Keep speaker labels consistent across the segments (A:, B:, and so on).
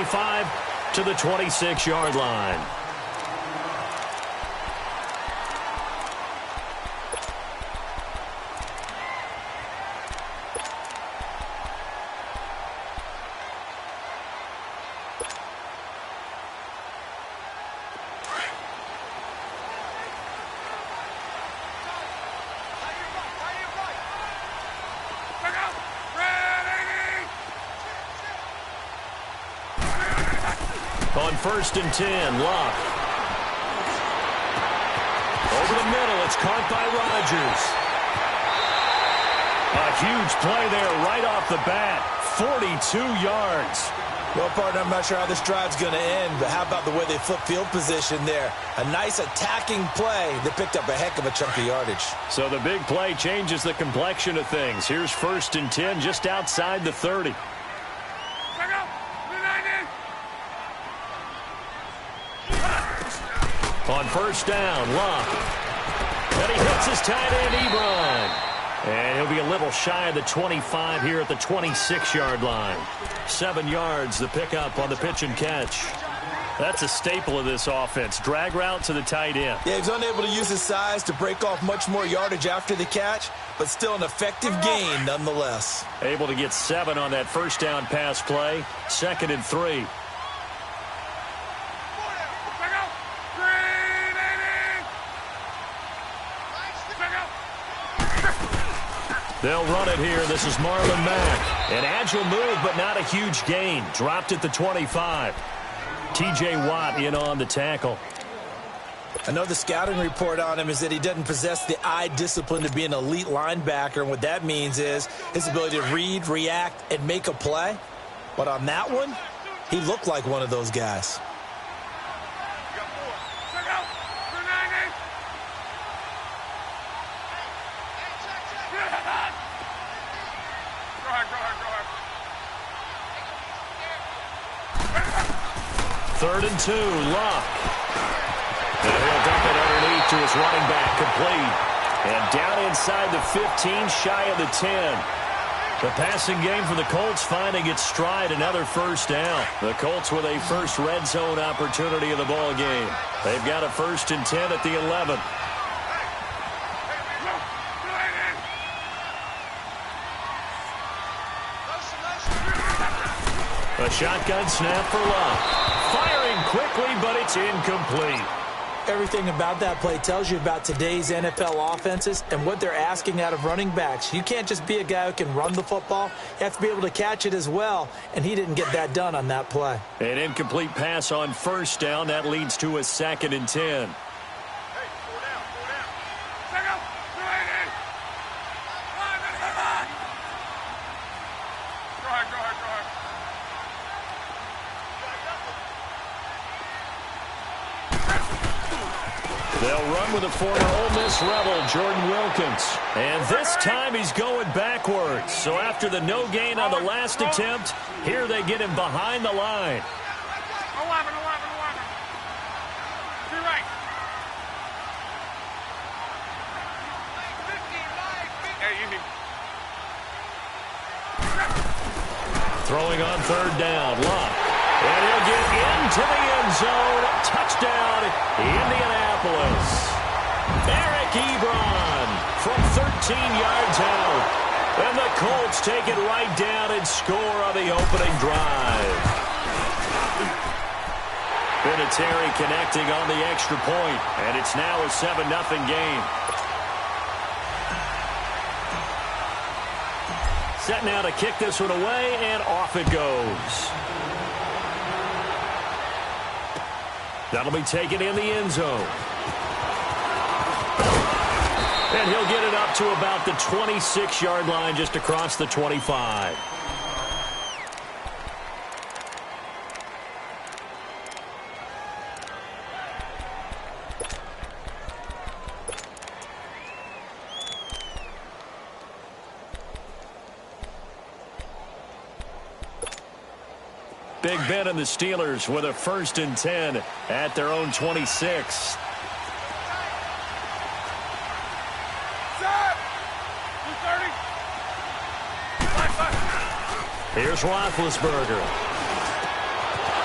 A: 25 to the 26-yard line. On 1st and 10, Locke. Over the middle, it's caught by Rodgers. A huge play there right off the bat. 42 yards.
B: Well, partner, I'm not sure how this drive's going to end, but how about the way they flip field position there? A nice attacking play that picked up a heck of a chunk of yardage.
A: So the big play changes the complexion of things. Here's 1st and 10 just outside the 30. On 1st down, Locke. And he hits his tight end, Ebron. And he'll be a little shy of the 25 here at the 26-yard line. 7 yards, the pickup on the pitch and catch. That's a staple of this offense. Drag route to the tight end.
B: Yeah, he's unable to use his size to break off much more yardage after the catch, but still an effective gain nonetheless.
A: Able to get 7 on that 1st down pass play. 2nd and 3. They'll run it here. This is Marlon Mack. An agile move, but not a huge gain. Dropped at the 25. T.J. Watt in on the tackle.
B: I know the scouting report on him is that he doesn't possess the eye discipline to be an elite linebacker. And what that means is his ability to read, react, and make a play. But on that one, he looked like one of those guys.
A: Third and 2, Locke. And he'll dump it underneath to his running back, complete. And down inside the 15, shy of the 10. The passing game for the Colts finding its stride, another 1st down. The Colts with a first red zone opportunity of the ball game. They've got a 1st and 10 at the 11. A shotgun snap for Locke. Firing quickly, but it's incomplete.
C: Everything about that play tells you about today's NFL offenses and what they're asking out of running backs. You can't just be a guy who can run the football. You have to be able to catch it as well, and he didn't get that done on that play.
A: An incomplete pass on 1st down. That leads to a 2nd and 10. They'll run with a former Ole Miss Rebel, Jordan Wilkins. And this time he's going backwards. So after the no gain on the last attempt, here they get him behind the line.
D: 11. To your right. Hey, easy.
A: Throwing on 3rd down, Locke. And he'll get into the end zone. Touchdown, Indianapolis. Eric Ebron from 13 yards out. And the Colts take it right down and score on the opening drive. Vinatieri connecting on the extra point, and it's now a 7-0 game. Set now to kick this one away, and off it goes. That'll be taken in the end zone. And he'll get it up to about the 26-yard line, just across the 25. Big Ben and the Steelers with a 1st and 10 at their own 26. Here's Roethlisberger.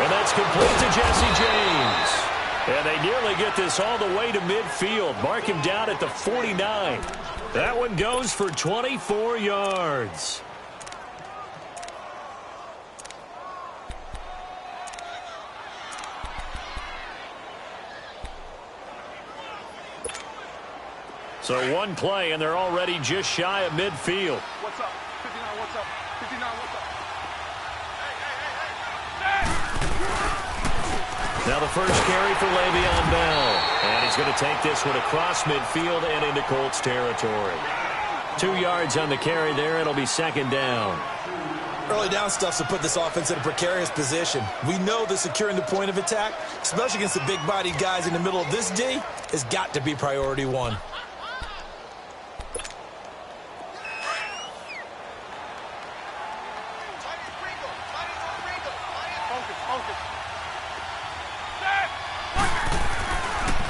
A: And that's complete to Jesse James. And they nearly get this all the way to midfield. Mark him down at the 49. That one goes for 24 yards. So one play, and they're already just shy of midfield.
D: What's up? 59, what's up? 59, what's up?
A: Now the first carry for Le'Veon Bell. And he's going to take this one across midfield and into Colts territory. 2 yards on the carry there. It'll be second down.
B: Early down stuff to put this offense in a precarious position. We know that securing the point of attack, especially against the big-bodied guys in the middle of this D, has got to be priority one.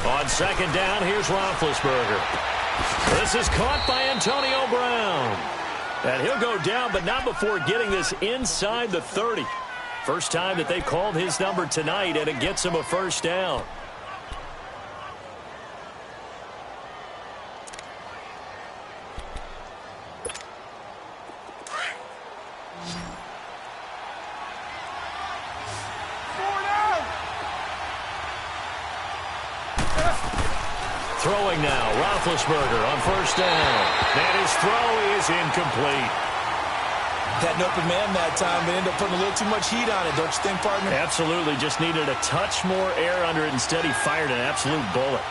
A: On second down, here's Roethlisberger. This is caught by Antonio Brown. And he'll go down, but not before getting this inside the 30. First time that they called his number tonight, and it gets him a first down. Throwing now, Roethlisberger on first down. And his throw is incomplete.
B: Had an open man that time, but ended up putting a little too much heat on it, don't you think, partner?
A: Absolutely. Just needed a touch more air under it. Instead, he fired an absolute bullet.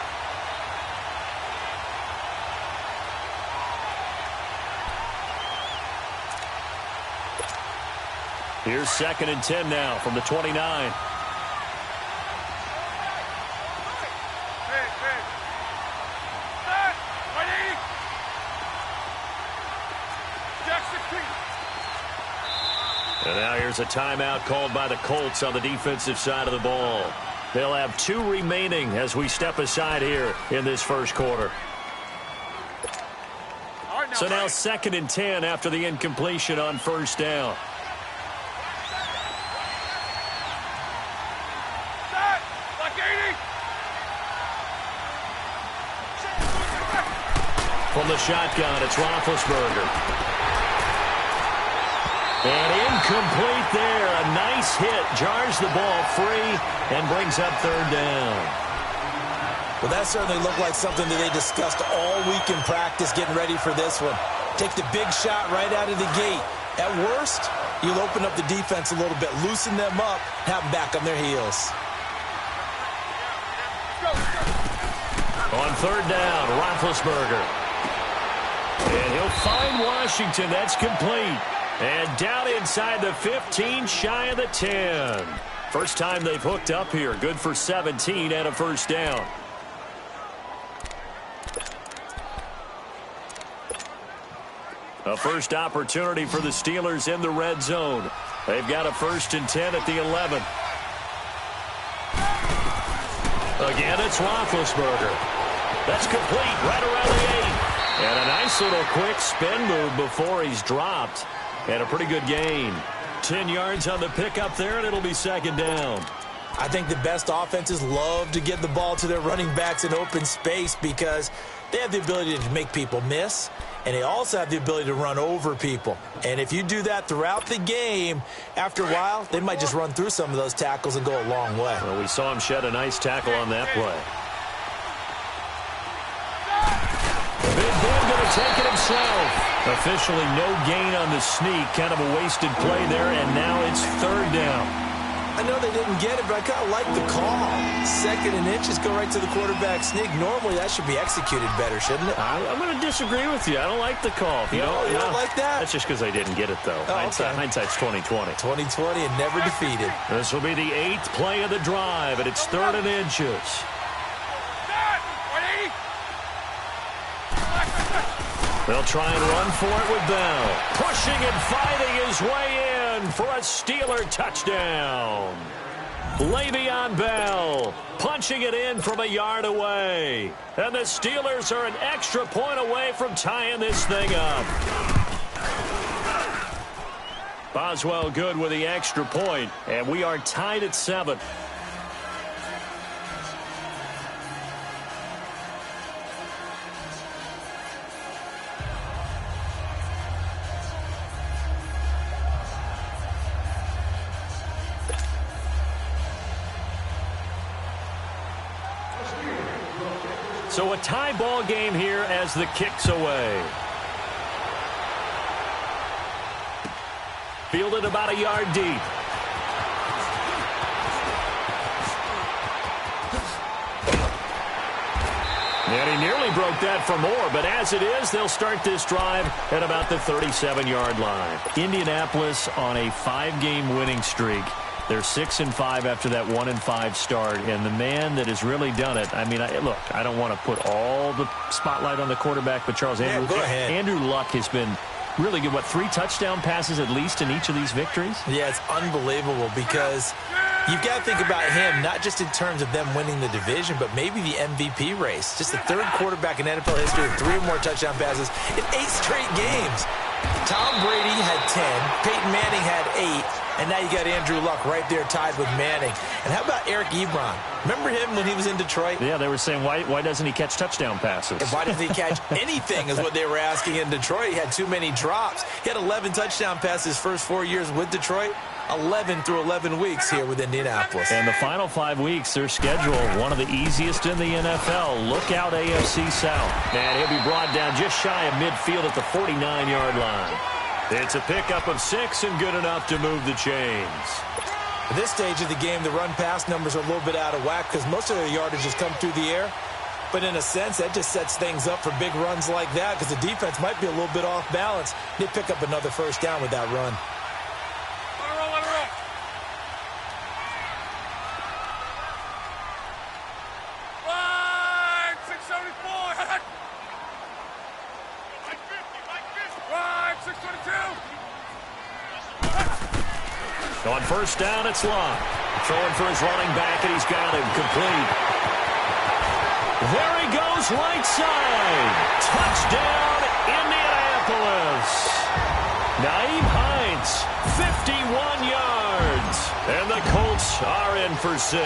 A: Here's second and 10 now from the 29. And now here's a timeout called by the Colts on the defensive side of the ball. They'll have 2 remaining as we step aside here in this first quarter. So now second and 10 after the incompletion on first down. From the shotgun, it's Roethlisberger. And incomplete there. A nice hit. Jars the ball free and brings up third down.
B: Well, that certainly looked like something that they discussed all week in practice getting ready for this one. Take the big shot right out of the gate. At worst, you'll open up the defense a little bit, loosen them up, have them back on their heels.
A: On third down, Roethlisberger. And he'll find Washington. That's complete. And down inside the 15, shy of the 10. First time they've hooked up here. Good for 17 and a first down. A first opportunity for the Steelers in the red zone. They've got a first and 10 at the 11. Again, it's Roethlisberger. That's complete right around the 8. And a nice little quick spin move before he's dropped. And a pretty good gain. 10 yards on the pickup there, and it'll be second down.
B: I think the best offenses love to get the ball to their running backs in open space because they have the ability to make people miss, and they also have the ability to run over people. And if you do that throughout the game, after a while, they might just run through some of those tackles and go a long way.
A: Well, we saw him shed a nice tackle on that play. Big Ben going to take it himself. Officially no gain on the sneak. Kind of a wasted play there, and now it's third down.
B: I know they didn't get it, but I kind of like the call. Second and inches, go right to the quarterback sneak. Normally, that should be executed better, shouldn't it?
A: I'm going to disagree with you. I don't like the call.
B: You don't like that?
A: That's just because I didn't get it, though.
B: Oh,
A: Hindsight's 20/20.
B: 20/20 and never defeated.
A: This will be the 8th play of the drive, and it's third and inches. They'll try and run for it with Bell. Pushing and fighting his way in for a Steeler touchdown. Le'Veon Bell punching it in from a yard away. And the Steelers are an extra point away from tying this thing up. Boswell good with the extra point, and we are tied at 7. So a tie ball game here as the kick's away. Fielded about a yard deep. And he nearly broke that for more, but as it is, they'll start this drive at about the 37-yard line. Indianapolis on a 5-game winning streak. They're 6-5 after that 1-5 start, and the man that has really done it, I mean, look, I don't want to put all the spotlight on the quarterback, but Charles, Andrew Luck has been really good. What, 3 touchdown passes at least in each of these victories?
B: Yeah, it's unbelievable because you've got to think about him, not just in terms of them winning the division, but maybe the MVP race. Just the 3rd quarterback in NFL history with 3 or more touchdown passes in 8 straight games. Tom Brady had 10, Peyton Manning had 8, and now you got Andrew Luck right there tied with Manning. And how about Eric Ebron? Remember him when he was in Detroit?
A: Yeah, they were saying, why doesn't he catch touchdown passes?
B: And why doesn't he catch anything is what they were asking in Detroit. He had too many drops. He had 11 touchdown passes his first 4 years with Detroit. 11 through 11 weeks here with Indianapolis.
A: And the final 5 weeks, their schedule, one of the easiest in the NFL. Look out AFC South. And he'll be brought down just shy of midfield at the 49-yard line. It's a pickup of 6 and good enough to move the chains.
B: At this stage of the game, the run-pass numbers are a little bit out of whack because most of their yardage has come through the air. But in a sense, that just sets things up for big runs like that because the defense might be a little bit off balance. They pick up another first down with that run.
A: On first down, it's Locke. Throwing for his running back, and he's got him complete. There he goes, right side. Touchdown, Indianapolis. Nyheim Hines, 51 yards. And the Colts are in for 6.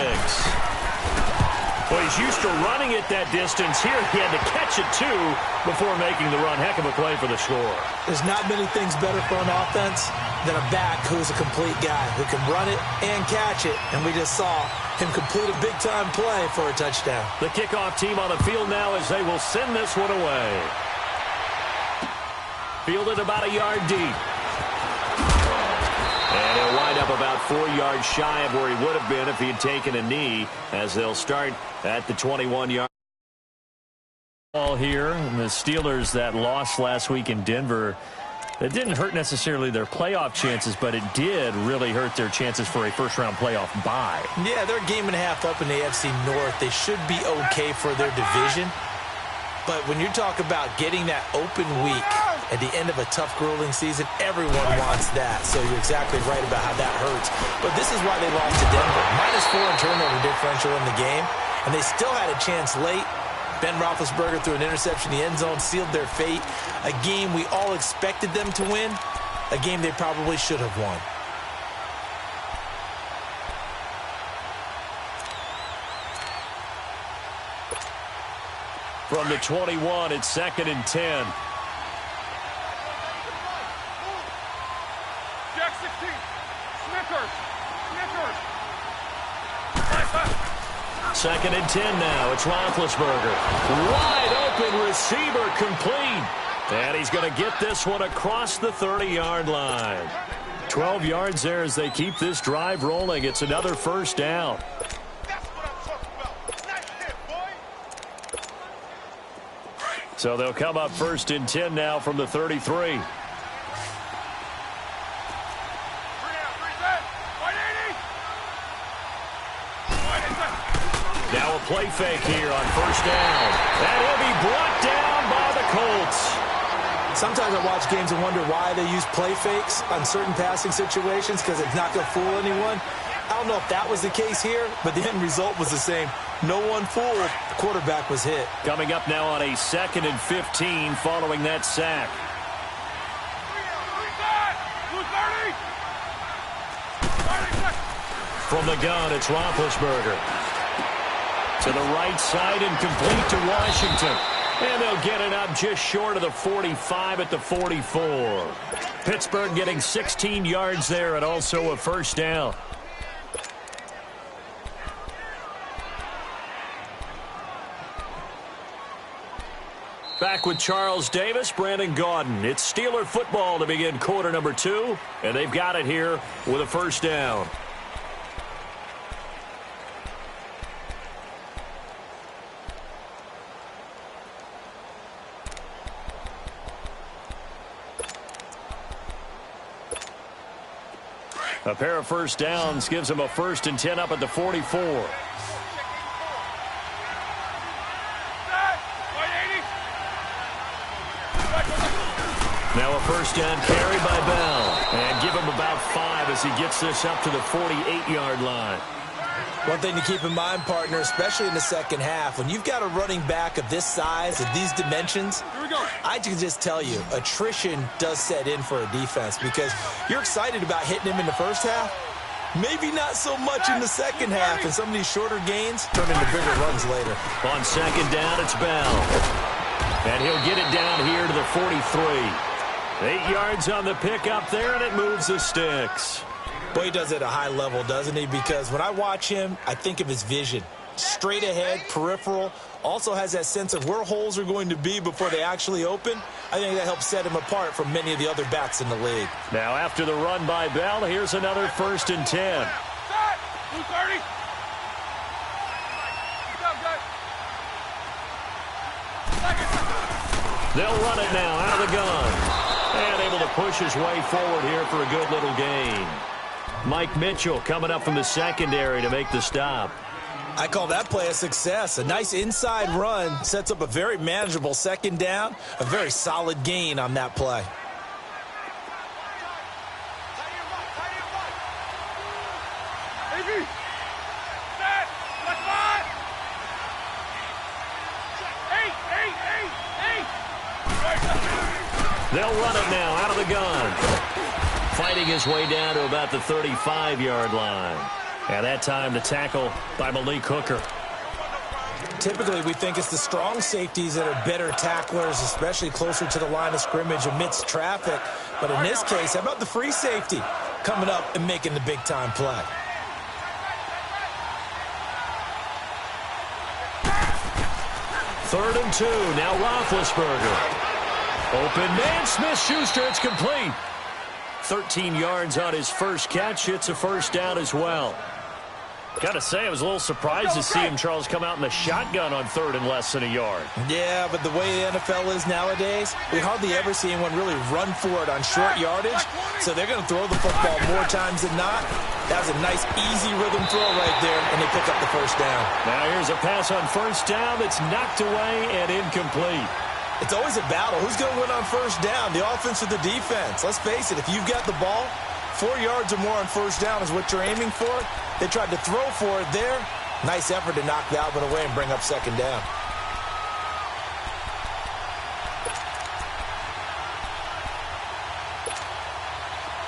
A: Well, he's used to running it that distance. Here he had to catch it, too, before making the run. Heck of a play for the score.
B: There's not many things better for an offense than a back who's a complete guy who can run it and catch it. And we just saw him complete a big-time play for a touchdown.
A: The kickoff team on the field now as they will send this one away. Fielded about a yard deep. And he'll wind up about 4 yards shy of where he would have been if he had taken a knee, as they'll start at the 21-yard ball here. And the Steelers, that loss last week in Denver, that didn't hurt necessarily their playoff chances, but it did really hurt their chances for a first-round playoff bye.
B: Yeah, they're a game and a half up in the AFC North. They should be okay for their division. But when you talk about getting that open week at the end of a tough, grueling season, everyone wants that. So you're exactly right about how that hurts. But this is why they lost to Denver. -4 in turnover differential in the game, and they still had a chance late. Ben Roethlisberger threw an interception in the end zone, sealed their fate. A game we all expected them to win, a game they probably should have won.
A: From the 21, it's 2nd and 10.
D: Jack 16. Snickers.
A: 2nd and 10 now. It's Roethlisberger. Wide open receiver complete. And he's going to get this one across the 30-yard line. 12 yards there as they keep this drive rolling. It's another first down. So they'll come up 1st and 10 now from the 33. Now a play fake here on first down. And he'll be brought down by the Colts.
B: Sometimes I watch games and wonder why they use play fakes on certain passing situations because it's not going to fool anyone. I don't know if that was the case here, but the end result was the same. No one fooled. The quarterback was hit.
A: Coming up now on a 2nd and 15 following that sack. the gun, it's Roethlisberger. To the right side and complete to Washington. And they'll get it up just short of the 45 at the 44. Pittsburgh getting 16 yards there and also a first down. Back with Charles Davis, Brandon Gaudin. It's Steeler football to begin quarter number 2, and they've got it here with a first down. A pair of first downs gives them a 1st and 10 up at the 44. Now a first down carry by Bell. And give him about 5 as he gets this up to the 48-yard line.
B: One thing to keep in mind, partner, especially in the second half, when you've got a running back of this size, of these dimensions, I can just tell you, attrition does set in for a defense because you're excited about hitting him in the first half. Maybe not so much in the second half, and some of these shorter gains turn into bigger runs later.
A: On second down, it's Bell. And he'll get it down here to the 43. 8 yards on the pickup there, and it moves the sticks.
B: Boy, he does it at a high level, doesn't he? Because when I watch him, I think of his vision. Straight ahead, peripheral, also has that sense of where holes are going to be before they actually open. I think that helps set him apart from many of the other backs in the league.
A: Now, after the run by Bell, here's another 1st and 10. They'll run it now out of the gun. And able to push his way forward here for a good little gain. Mike Mitchell coming up from the secondary to make the stop.
B: I call that play a success. A nice inside run sets up a very manageable second down. A very solid gain on that play.
A: They'll run it now out of the gun. Fighting his way down to about the 35-yard line. And that time the tackle by Malik Hooker.
B: Typically, we think it's the strong safeties that are better tacklers, especially closer to the line of scrimmage amidst traffic. But in this case, how about the free safety coming up and making the big-time play?
A: Third and 2. Now Roethlisberger. Open man, Smith-Schuster. It's complete. 13 yards on his first catch. It's a first down as well. Got to say, I was a little surprised to see him, Charles, come out in the shotgun on 3rd and less than a yard.
B: Yeah, but the way the NFL is nowadays, we hardly ever see anyone really run for it on short yardage. So they're going to throw the football more times than not. That was a nice, easy rhythm throw right there, and they pick up the first down.
A: Now here's a pass on first down that's knocked away and incomplete.
B: It's always a battle. Who's going to win on first down, the offense or the defense? Let's face it, if you've got the ball, 4 yards or more on first down is what you're aiming for. They tried to throw for it there. Nice effort to knock Dalvin away and bring up second down.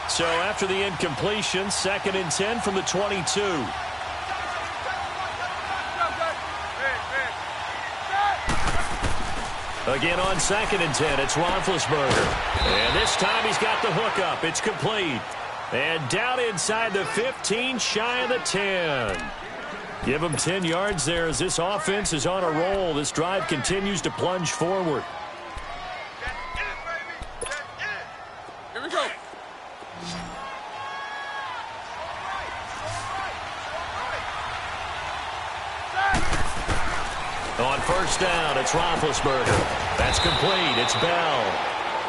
A: So after the incompletion, 2nd and 10 from the 22. Again on 2nd and 10, it's Roethlisberger. And this time he's got the hook up. It's complete. And down inside the 15, shy of the 10. Give him 10 yards there as this offense is on a roll. This drive continues to plunge forward.
D: Here we go.
A: On first down, it's Roethlisberger. That's complete. It's Bell.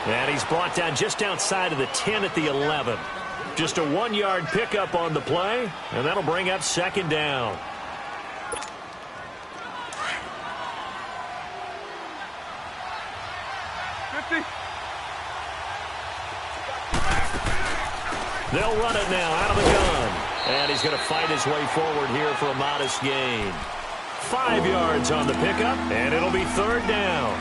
A: And he's brought down just outside of the 10 at the 11. Just a 1-yard pickup on the play, and that'll bring up second down. They'll run it now out of the gun. And he's going to fight his way forward here for a modest gain. 5 yards on the pickup, and it'll be third down.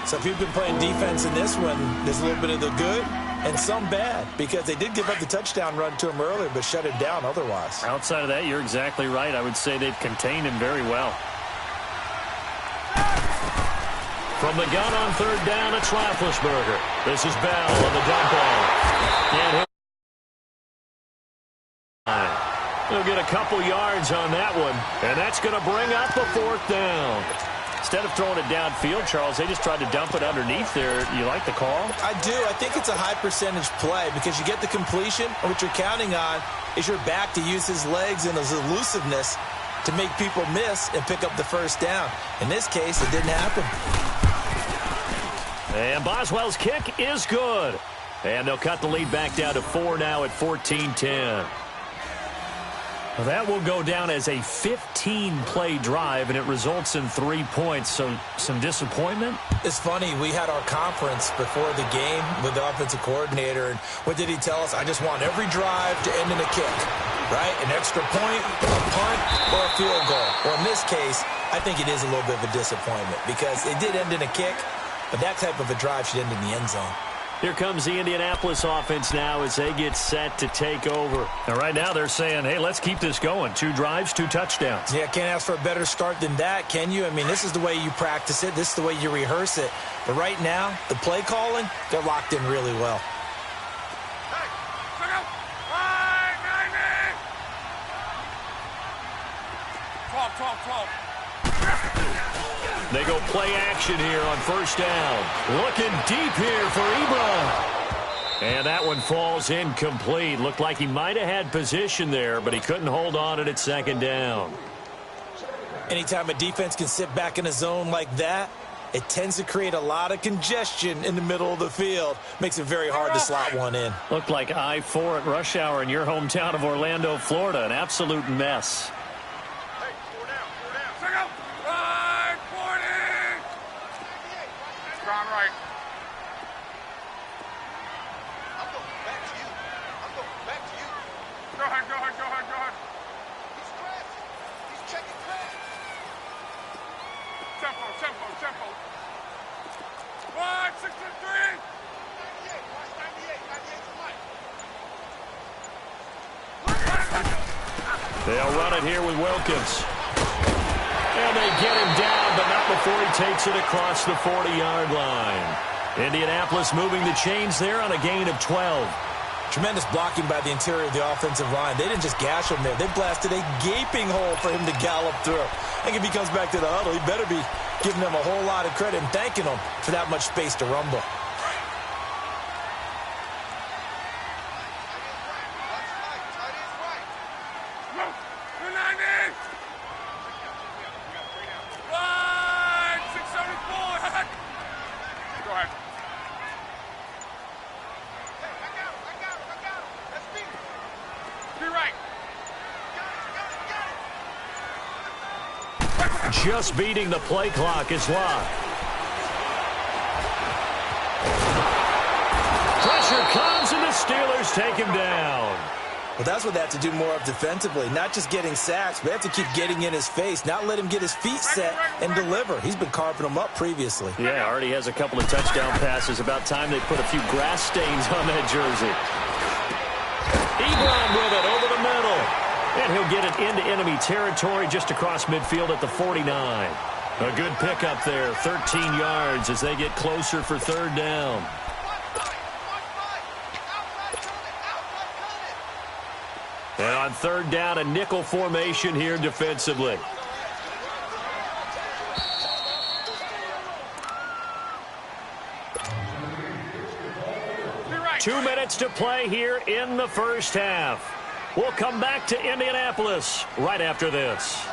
B: So if you've been playing defense in this one, there's a little bit of the good and some bad, because they did give up the touchdown run to him earlier, but shut it down otherwise.
A: Outside of that, you're exactly right. I would say they've contained him very well. From the gun on third down, it's Roethlisberger. This is Bell on the dump off. And he'll get a couple yards on that one, and that's going to bring up the fourth down. Instead of throwing it downfield, Charles, they just tried to dump it underneath there. You like the call?
B: I do. I think it's a high percentage play because you get the completion, and what you're counting on is your back to use his legs and his elusiveness to make people miss and pick up the first down. In this case, it didn't happen.
A: And Boswell's kick is good. And they'll cut the lead back down to 4 now at 14-10. Well, that will go down as a 15-play drive, and it results in 3 points. So some disappointment?
B: It's funny. We had our conference before the game with the offensive coordinator, and what did he tell us? I just want every drive to end in a kick, right? An extra point, a punt, or a field goal. Well, in this case, I think it is a little bit of a disappointment because it did end in a kick, but that type of a drive should end in the end zone.
A: Here comes the Indianapolis offense now as they get set to take over. And right now they're saying, hey, let's keep this going. 2 drives, 2 touchdowns.
B: Yeah, can't ask for a better start than that, can you? I mean, this is the way you practice it. This is the way you rehearse it. But right now, the play calling, they're locked in really well.
A: They go play action here on first down. Looking deep here for Ebron. And that one falls incomplete. Looked like he might have had position there, but he couldn't hold on at second down.
B: Anytime a defense can sit back in a zone like that, it tends to create a lot of congestion in the middle of the field. Makes it very hard to slot one in.
A: Looked like I-4 at rush hour in your hometown of Orlando, Florida. An absolute mess. They'll run it here with Wilkins. And they get him down, but not before he takes it across the 40-yard line. Indianapolis moving the chains there on a gain of 12.
B: Tremendous blocking by the interior of the offensive line. They didn't just gash him there. They blasted a gaping hole for him to gallop through. I think if he comes back to the huddle, he better be giving them a whole lot of credit and thanking them for that much space to rumble.
A: Just beating the play clock is Locke. Pressure comes and the Steelers take him down.
B: Well, that's what they have to do more of defensively. Not just getting sacks, but they have to keep getting in his face. Not let him get his feet set and deliver. He's been carving them up previously.
A: Yeah, already has a couple of touchdown passes. About time they put a few grass stains on that jersey. Ebron with it over the middle. And he'll get it into enemy territory just across midfield at the 49. A good pickup there, 13 yards as they get closer for third down. And on third down, a nickel formation here defensively.
D: Right.
A: 2 minutes to play here in the first half. We'll come back to Indianapolis right after this.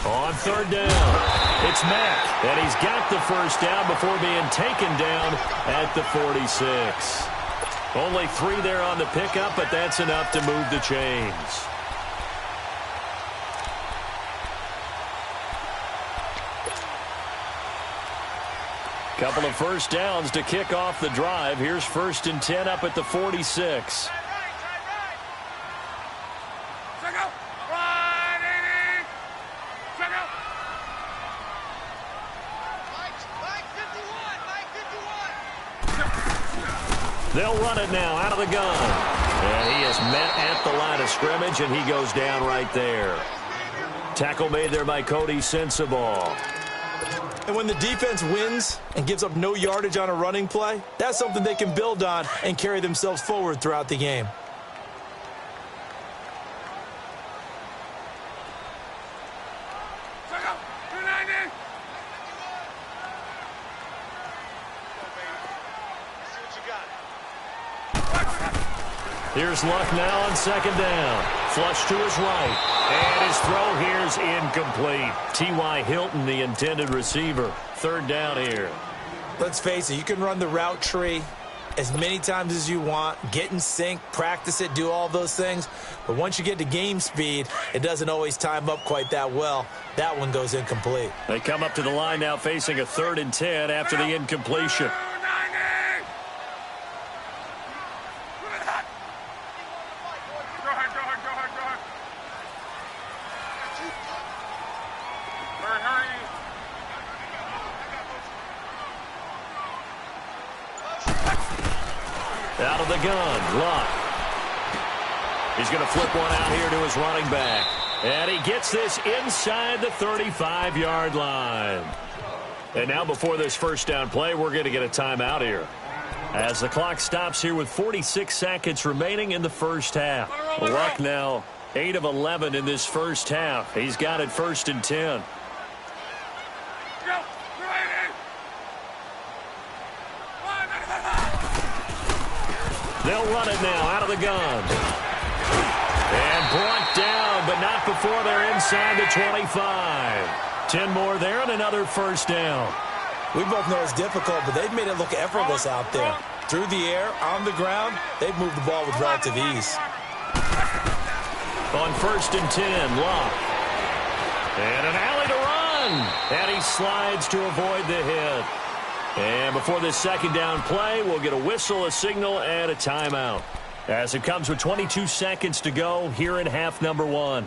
A: On third down, it's Mack, and he's got the first down before being taken down at the 46. Only 3 there on the pickup, but that's enough to move the chains. Couple of first downs to kick off the drive. Here's 1st and 10 up at the 46.
D: Right.
A: They'll run it now out of the gun. And he is met at the line of scrimmage, and he goes down right there. Tackle made there by Cody Sensabaugh.
B: And when the defense wins and gives up no yardage on a running play, that's something they can build on and carry themselves forward throughout the game.
A: Here's Luck now on second down. Flush to his right. And his throw here's incomplete. T.Y. Hilton, the intended receiver. Third down here.
B: Let's face it, you can run the route tree as many times as you want, get in sync, practice it, do all those things. But once you get to game speed, it doesn't always time up quite that well. That one goes incomplete.
A: They come up to the line now facing a 3rd and 10 after the incompletion. Out of the gun, Luck. He's going to flip one out here to his running back. And he gets this inside the 35-yard line. And now before this first down play, we're going to get a timeout here. As the clock stops here with 46 seconds remaining in the first half. Luck now 8 of 11 in this first half. He's got it 1st and 10. They'll run it now out of the gun. And brought down, but not before they're inside the 25. 10 more there and another first down.
B: We both know it's difficult, but they've made it look effortless out there. Through the air, on the ground, they've moved the ball with relative ease.
A: On 1st and 10, Luck. And an alley to run. And he slides to avoid the hit. And before this second down play, we'll get a whistle, a signal, and a timeout. As it comes with 22 seconds to go here in half number 1.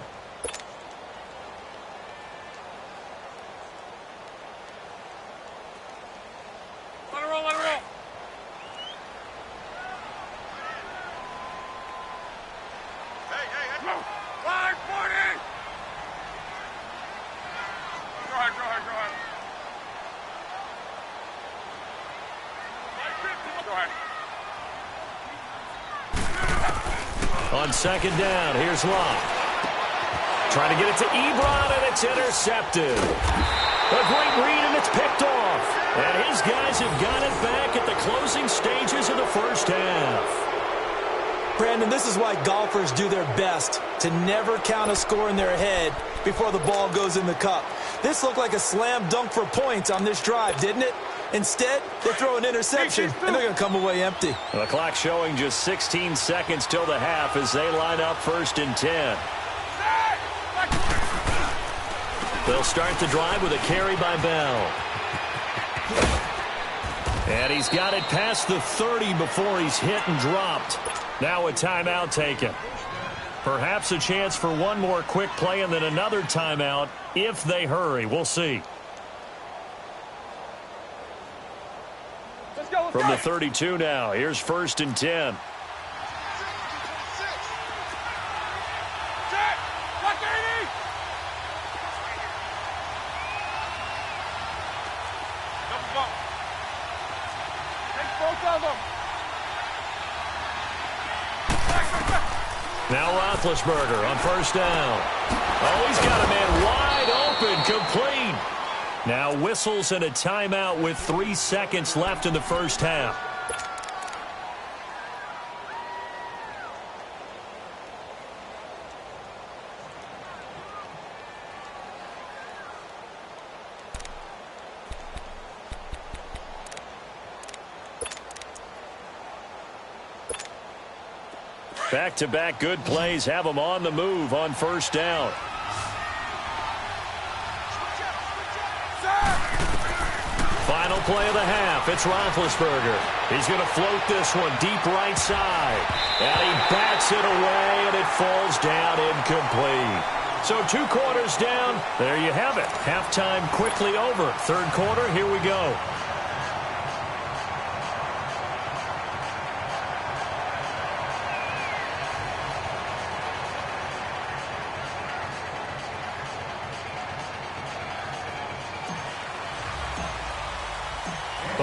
D: Let it roll, let it roll. Hey, go. 540. Go ahead, go ahead, go ahead. Go ahead.
A: On second down, here's Luck. Trying to get it to Ebron, and it's intercepted. A great read, and it's picked off. And his guys have got it back at the closing stages of the first half.
B: Brandon, this is why golfers do their best to never count a score in their head before the ball goes in the cup. This looked like a slam dunk for points on this drive, didn't it? Instead, they throw an interception, and they're going to come away empty.
A: The clock showing just 16 seconds till the half as they line up 1st and 10. They'll start the drive with a carry by Bell. And he's got it past the 30 before he's hit and dropped. Now a timeout taken. Perhaps a chance for one more quick play and then another timeout if they hurry. We'll see. From the 32 now, here's 1st and 10. Now Roethlisberger on 1st down. Oh, he's got a man wide open, complete. Now whistles and a timeout with 3 seconds left in the first half. Back-to-back good plays have them on the move on 1st down. Final play of the half. It's Roethlisberger. He's going to float this one deep right side. And he bats it away, and it falls down incomplete. So 2 quarters down. There you have it. Halftime quickly over. 3rd quarter, here we go.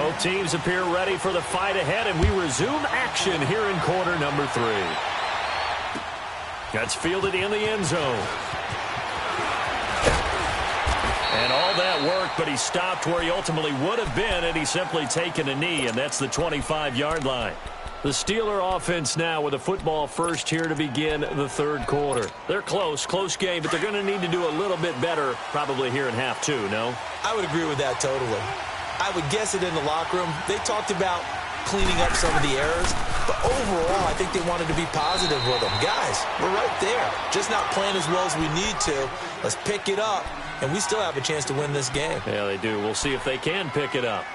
A: Both teams appear ready for the fight ahead, and we resume action here in quarter number 3. That's fielded in the end zone. And all that work, but he stopped where he ultimately would have been, and he's simply taken a knee, and that's the 25-yard line. The Steeler offense now with a football first here to begin the third quarter. They're close game, but they're going to need to do a little bit better probably here in half 2, no?
B: I would agree with that totally. I would guess it in the locker room. They talked about cleaning up some of the errors, but overall, I think they wanted to be positive with them. Guys, we're right there. Just not playing as well as we need to. Let's pick it up, and we still have a chance to win this game.
A: Yeah, they do. We'll see if they can pick it up.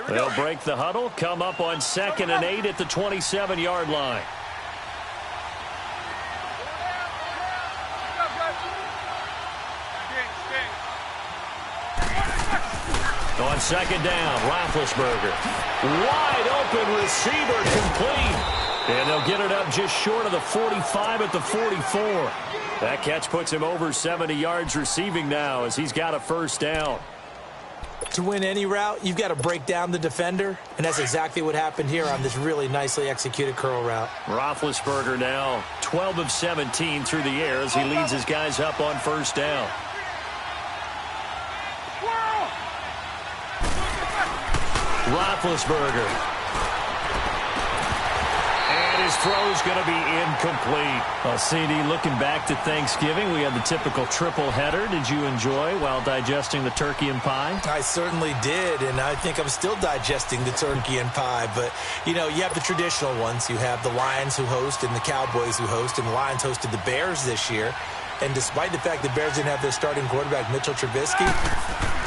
A: They'll break the huddle, come up on 2nd and 8 at the 27-yard line. On 2nd down, Roethlisberger. Wide open receiver, complete. And they'll get it up just short of the 45 at the 44. That catch puts him over 70 yards receiving now as he's got a first down.
B: To win any route, you've got to break down the defender, and that's exactly what happened here on this really nicely executed curl route.
A: Roethlisberger now 12 of 17 through the air as he leads his guys up on first down. Roethlisberger. And his throw's going to be incomplete. Well, CD, looking back to Thanksgiving, we had the typical triple header. Did you enjoy while digesting the turkey and pie?
B: I certainly did, and I think I'm still digesting the turkey and pie. But, you know, you have the traditional ones. You have the Lions who host and the Cowboys who host, and the Lions hosted the Bears this year. And despite the fact the Bears didn't have their starting quarterback, Mitchell Trubisky,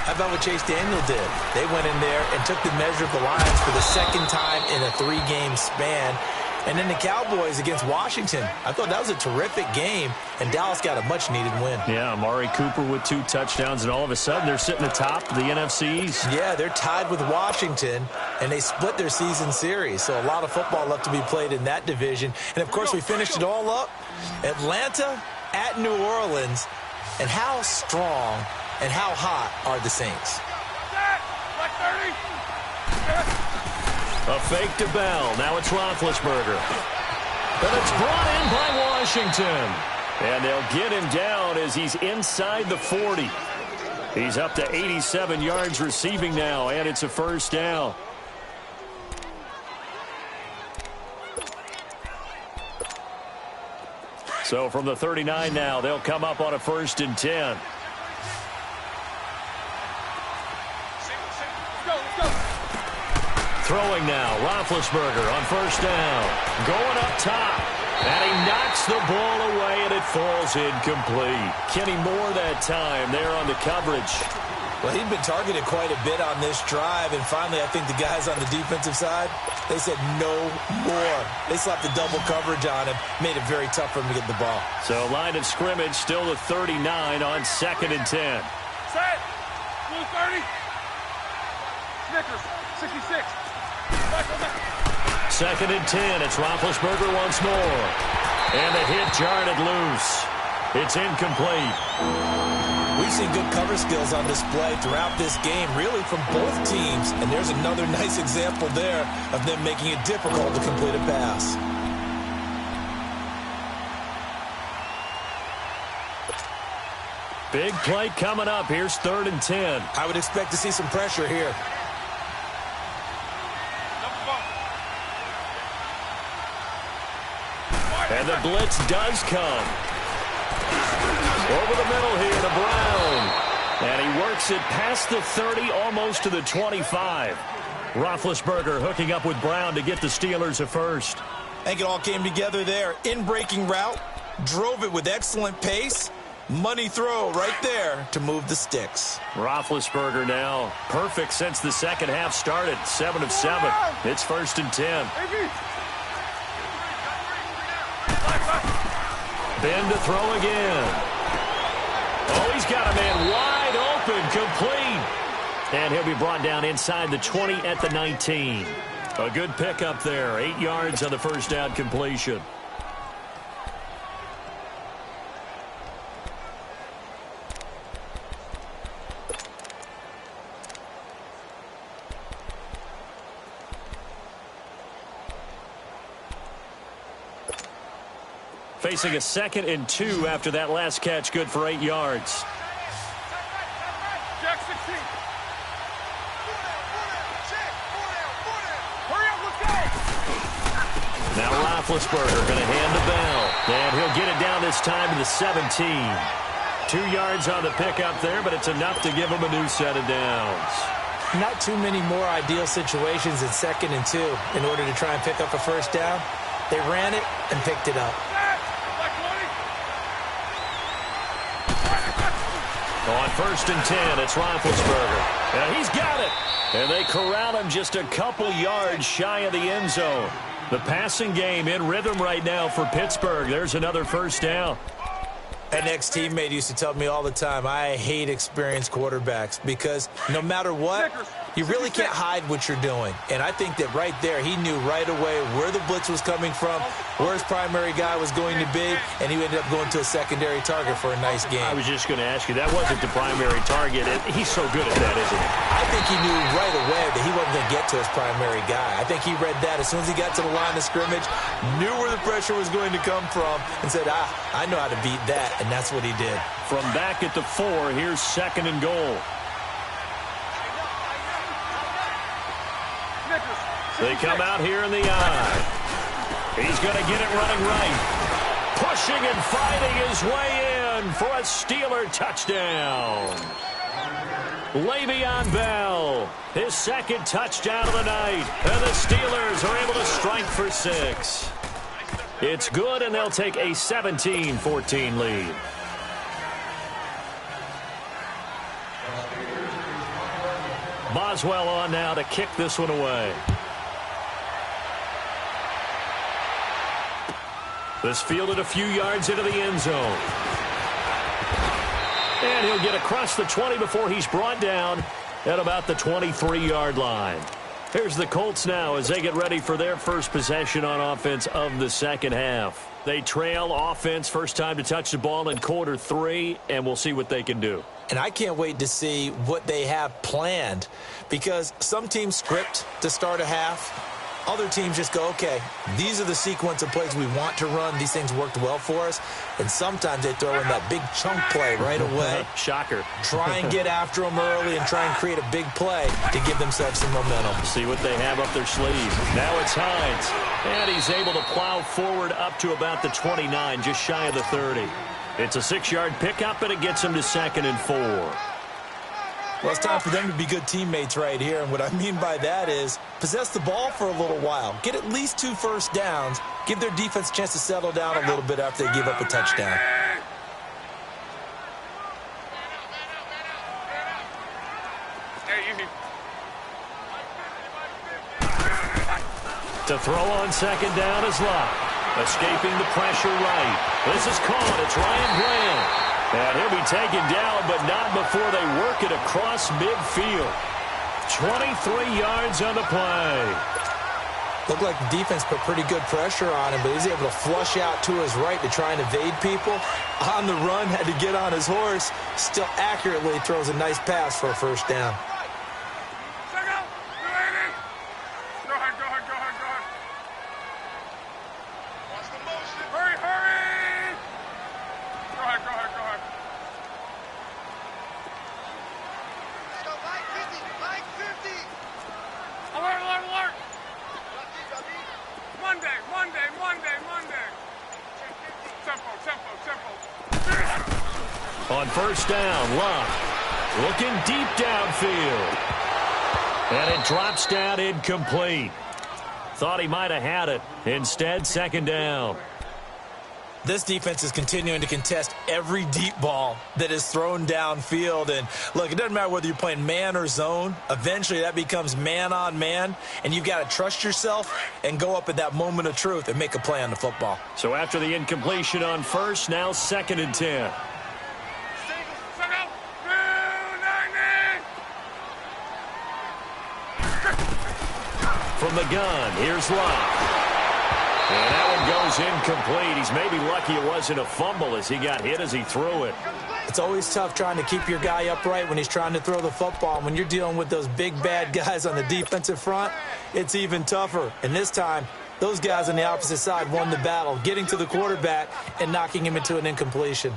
B: how about what Chase Daniel did? They went in there and took the measure of the Lions for the second time in a 3-game span. And then the Cowboys against Washington. I thought that was a terrific game, and Dallas got a much-needed win.
A: Yeah, Amari Cooper with 2 touchdowns, and all of a sudden they're sitting atop the NFC East.
B: Yeah, they're tied with Washington, and they split their season series. So a lot of football left to be played in that division. And, of course, we finished it all up. Atlanta at New Orleans, and how strong and how hot are the Saints?
A: A fake to Bell. Now it's Roethlisberger. And it's brought in by Washington. And they'll get him down as he's inside the 40. He's up to 87 yards receiving now, and it's a first down. So from the 39 now, they'll come up on a 1st and 10. Throwing now, Roethlisberger on first down. Going up top. And he knocks the ball away, and it falls incomplete. Kenny Moore that time there on the coverage.
B: Well, he'd been targeted quite a bit on this drive, and finally I think the guys on the defensive side, they said no more. They slapped the double coverage on him, made it very tough for him to get the ball.
A: So line of scrimmage still the 39 on 2nd and 10.
D: Set. Blue 30. Snickers. 66.
A: 2nd and 10. It's Roethlisberger once more. And the hit jarred loose. It's incomplete.
B: We've seen good cover skills on display throughout this game, really from both teams. And there's another nice example there of them making it difficult to complete a pass.
A: Big play coming up. Here's 3rd and 10.
B: I would expect to see some pressure here.
A: And the blitz does come. Over the middle here to Brown. And he works it past the 30, almost to the 25. Roethlisberger hooking up with Brown to get the Steelers a first.
B: I think it all came together there. In-breaking route, drove it with excellent pace. Money throw right there to move the sticks.
A: Roethlisberger now perfect since the second half started. 7 of 7. It's 1st and 10. Ben to throw again. Oh, he's got a man wide open, complete. And he'll be brought down inside the 20 at the 19. A good pickup there. 8 yards on the first down completion. Facing a 2nd and 2 after that last catch, good for 8 yards.
D: Jack 16. Hurry up, let's go.
A: Now Roethlisberger going to hand the bell. And he'll get it down this time to the 17. 2 yards on the pickup there, but it's enough to give him a new set of downs.
C: Not too many more ideal situations in 2nd and 2 in order to try and pick up a first down. They ran it and picked it up.
A: On 1st and 10, it's Roethlisberger. And he's got it. And they corral him just a couple yards shy of the end zone. The passing game in rhythm right now for Pittsburgh. There's another first down.
B: An ex-teammate used to tell me all the time, I hate experienced quarterbacks because no matter what, you really can't hide what you're doing. And I think that right there, he knew right away where the blitz was coming from, where his primary guy was going to be, and he ended up going to a secondary target for a nice game.
A: I was just going to ask you, that wasn't the primary target. He's so good at that, isn't he?
B: I think he knew right away that he wasn't going to get to his primary guy. I think he read that as soon as he got to the line of scrimmage, knew where the pressure was going to come from, and said, I know how to beat that. And that's what he did.
A: From back at the 4, here's 2nd and goal. They come out here in the eye. He's going to get it running right. Pushing and fighting his way in for a Steeler touchdown. Le'Veon Bell, his 2nd touchdown of the night. And the Steelers are able to strike for 6. It's good, and they'll take a 17-14 lead. Boswell on now to kick this one away. This fielded a few yards into the end zone. And he'll get across the 20 before he's brought down at about the 23-yard line. Here's the Colts now as they get ready for their first possession on offense of the second half. They trail offense first time to touch the ball in quarter 3, and we'll see what they can do.
B: And I can't wait to see what they have planned because some teams script to start a half. Other teams just go, okay, these are the sequence of plays we want to run. These things worked well for us. And sometimes they throw in that big chunk play right away.
A: Shocker.
B: Try and get after them early and try and create a big play to give themselves some momentum.
A: See what they have up their sleeves. Now it's Hines. And he's able to plow forward up to about the 29, just shy of the 30. It's a 6-yard pickup, and it gets him to 2nd and 4.
B: Well, it's time for them to be good teammates right here. And what I mean by that is possess the ball for a little while. Get at least 2 first downs. Give their defense a chance to settle down a little bit after they give up a touchdown.
A: To throw on 2nd down is Locke. Escaping the pressure right. This is caught. It's Ryan Grant. And he'll be taken down, but not before they work it across midfield. 23 yards on the play.
B: Looked like the defense put pretty good pressure on him, but he's able to flush out to his right to try and evade people. On the run, had to get on his horse. Still accurately throws a nice pass for a first down.
A: On first down, Locke looking deep downfield. And it drops down incomplete. Thought he might have had it. Instead, 2nd down.
B: This defense is continuing to contest every deep ball that is thrown downfield. And, look, it doesn't matter whether you're playing man or zone. Eventually, that becomes man-on-man, and you've got to trust yourself and go up at that moment of truth and make a play on the football.
A: So after the incompletion on first, now 2nd and 10. From the gun, here's Locke. And that one goes incomplete. He's maybe lucky it wasn't a fumble as he got hit as he threw it.
C: It's always tough trying to keep your guy upright when he's trying to throw the football. And when you're dealing with those big, bad guys on the defensive front, it's even tougher. And this time, Those guys on the opposite side won the battle, getting to the quarterback and knocking him into an incompletion.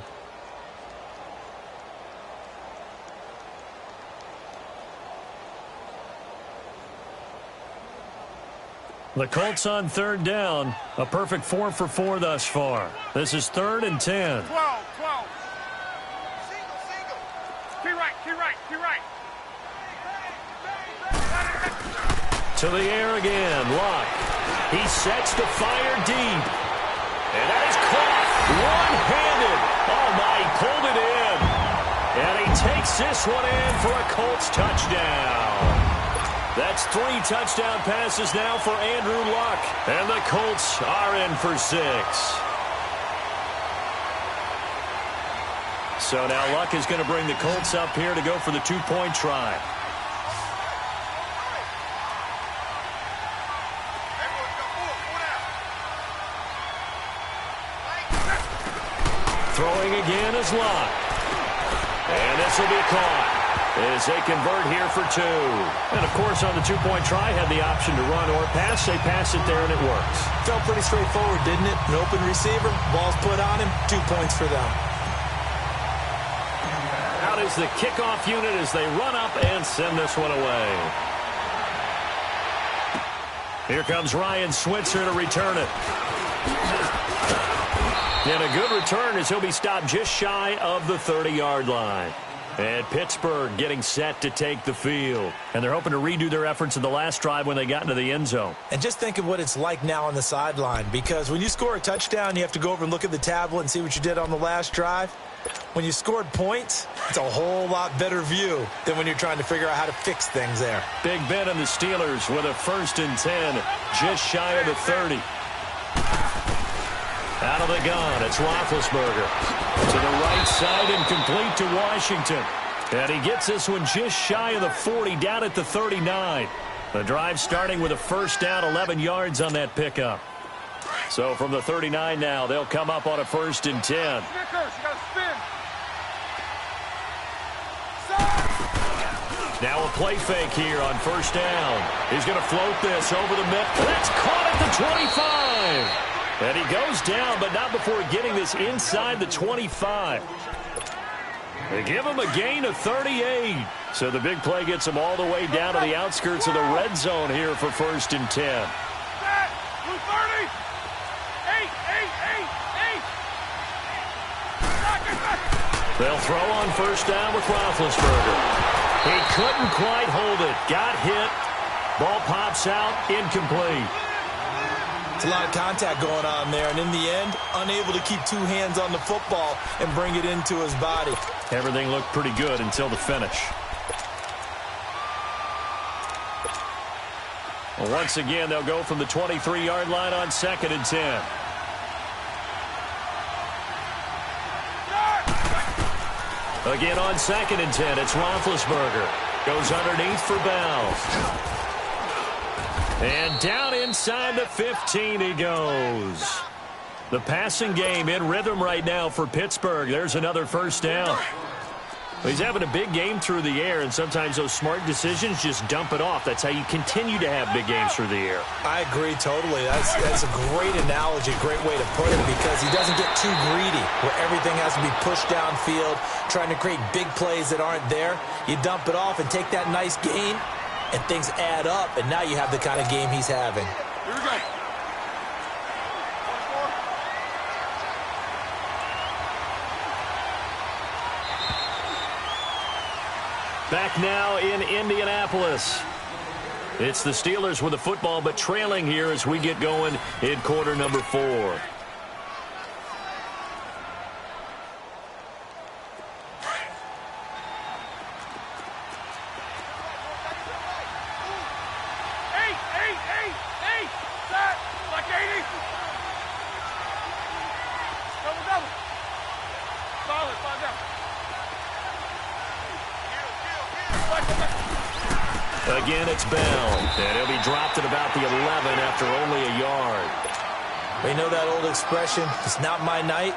A: The Colts on third down. A perfect 4 for 4 thus far. This is 3rd and 10.
D: 12. Single. Key right.
A: To the air again. Luck. He sets to fire deep. And that is caught. One-handed. Oh, my. He pulled it in. And he takes this one in for a Colts touchdown. That's 3 touchdown passes now for Andrew Luck. And the Colts are in for 6. So now Luck is going to bring the Colts up here to go for the 2-point try. Throwing again is Luck. And this will be caught as they convert here for 2. And, of course, on the 2-point try, had the option to run or pass. They pass it there, and it works.
C: Felt pretty straightforward, didn't it? An open receiver, ball's put on him, 2 points for them.
A: Out is the kickoff unit as they run up and send this one away. Here comes Ryan Switzer to return it. And a good return as he'll be stopped just shy of the 30-yard line. And Pittsburgh getting set to take the field. And they're hoping to redo their efforts in the last drive when they got into the end zone.
B: And just think of what it's like now on the sideline, because when you score a touchdown, you have to go over and look at the tablet and see what you did on the last drive. When you scored points, it's a whole lot better view than when you're trying to figure out how to fix things there.
A: Big Ben and the Steelers with a 1st and 10, just shy of the 30. Out of the gun, it's Roethlisberger. To the right side and complete to Washington. And he gets this one just shy of the 40, down at the 39. The drive starting with a 1st down, 11 yards on that pickup. So from the 39 now, they'll come up on a 1st and 10.
D: Snickers, you gotta spin.
A: Now a play fake here on 1st down. He's going to float this over the middle. That's caught at the 25. And he goes down, but not before getting this inside the 25. They give him a gain of 38. So the big play gets him all the way down to the outskirts of the red zone here for 1st and 10.
D: Set. Blue 30. 8.
A: They'll throw on 1st down with Roethlisberger. He couldn't quite hold it. Got hit. Ball pops out. Incomplete.
B: It's a lot of contact going on there, and in the end, unable to keep 2 hands on the football and bring it into his body.
A: Everything looked pretty good until the finish. Well, once again, they'll go from the 23-yard line on 2nd and 10. Again on 2nd and 10, it's Roethlisberger. Goes underneath for Bell. And down inside the 15 he goes. The passing game in rhythm right now for Pittsburgh. There's another 1st down. He's having a big game through the air, and sometimes those smart decisions just dump it off. That's how you continue to have big games through the air.
B: I agree totally. That's a great analogy, great way to put it, because he doesn't get too greedy where everything has to be pushed downfield, trying to create big plays that aren't there. You dump it off and take that nice gain, and things add up, and now you have the kind of game he's having.
D: Here we go.
A: Back now in Indianapolis. It's the Steelers with the football, but trailing here as we get going in quarter number 4. Again, it's Bell, and he'll be dropped at about the 11 after only a yard.
B: We know that old expression, it's not my night.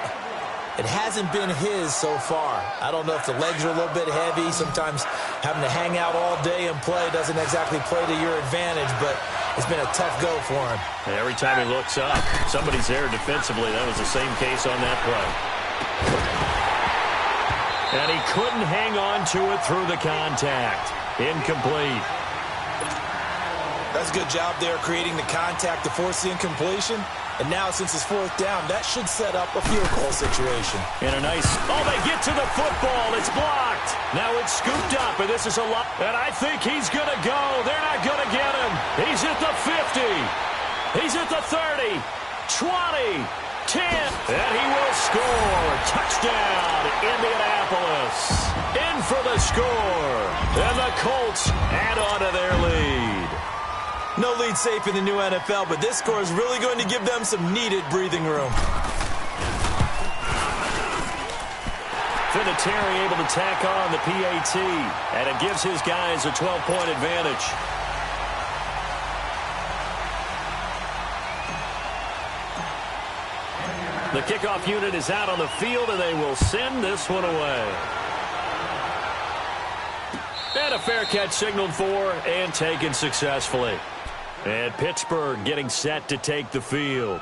B: It hasn't been his so far. I don't know if the legs are a little bit heavy. Sometimes having to hang out all day and play doesn't exactly play to your advantage, but It's been a tough go for him.
A: And every time he looks up, somebody's there defensively. That was the same case on that play. And he couldn't hang on to it through the contact. Incomplete.
B: That's a good job there creating the contact to force the incompletion. And now, since it's fourth down, that should set up a field goal situation.
A: And a nice... Oh, they get to the football. It's blocked. Now it's scooped up, and this is a lot. And I think he's going to go. They're not going to get him. He's at the 50. He's at the 30. 20. 10. And he will score. Touchdown, Indianapolis. In for the score. And the Colts add on to their lead.
B: No lead safe in the new NFL, but this score is really going to give them some needed breathing room.
A: Vinatieri able to tack on the PAT, and it gives his guys a 12-point advantage. The kickoff unit is out on the field, and they will send this one away. And a fair catch signaled for and taken successfully. And Pittsburgh getting set to take the field.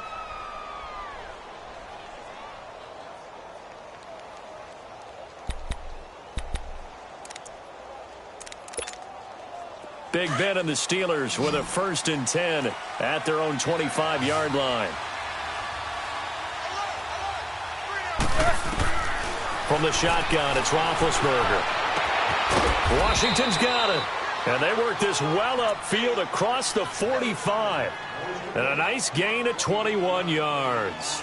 A: Big Ben and the Steelers with a 1st and 10 at their own 25-yard line. From the shotgun, it's Roethlisberger. Washington's got it. And they work this well upfield across the 45. And a nice gain of 21 yards.